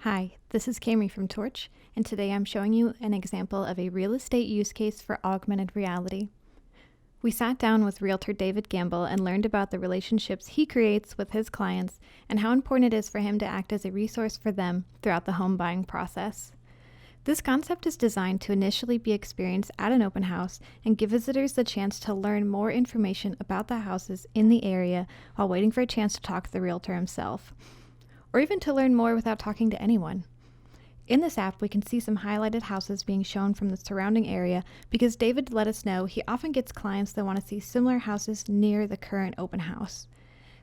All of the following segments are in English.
Hi, this is Camry from Torch, and today I'm showing you an example of a real estate use case for augmented reality. We sat down with Realtor David Gamble and learned about the relationships he creates with his clients and how important it is for him to act as a resource for them throughout the home buying process. This concept is designed to initially be experienced at an open house and give visitors the chance to learn more information about the houses in the area while waiting for a chance to talk to the realtor himself, or even to learn more without talking to anyone. In this app, we can see some highlighted houses being shown from the surrounding area because David let us know he often gets clients that want to see similar houses near the current open house.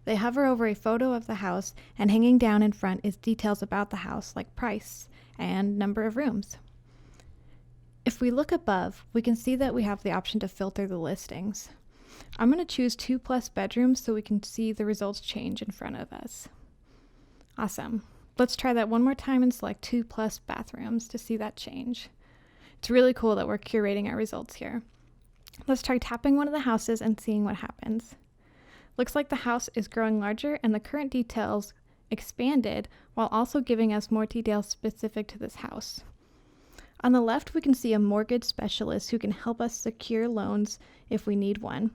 They hover over a photo of the house, and hanging down in front is details about the house like price and number of rooms. If we look above, we can see that we have the option to filter the listings. I'm going to choose 2+ bedrooms so we can see the results change in front of us. Awesome. Let's try that one more time and select 2+ bathrooms to see that change. It's really cool that we're curating our results here. Let's try tapping one of the houses and seeing what happens. Looks like the house is growing larger and the current details expanded while also giving us more details specific to this house. On the left, we can see a mortgage specialist who can help us secure loans if we need one.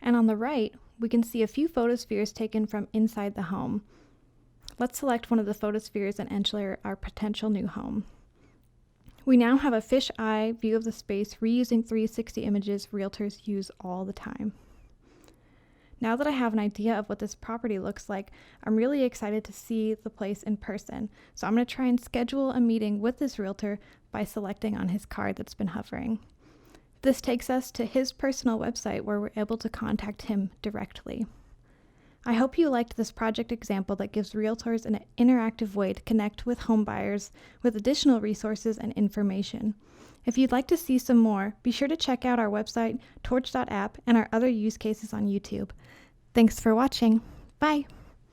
And on the right, we can see a few photospheres taken from inside the home. Let's select one of the photospheres and enter our potential new home. We now have a fisheye view of the space reusing 360 images realtors use all the time. Now that I have an idea of what this property looks like, I'm really excited to see the place in person. So I'm going to try and schedule a meeting with this realtor by selecting on his card that's been hovering. This takes us to his personal website where we're able to contact him directly. I hope you liked this project example that gives realtors an interactive way to connect with home buyers with additional resources and information. If you'd like to see some more, be sure to check out our website, torch.app, and our other use cases on YouTube. Thanks for watching. Bye!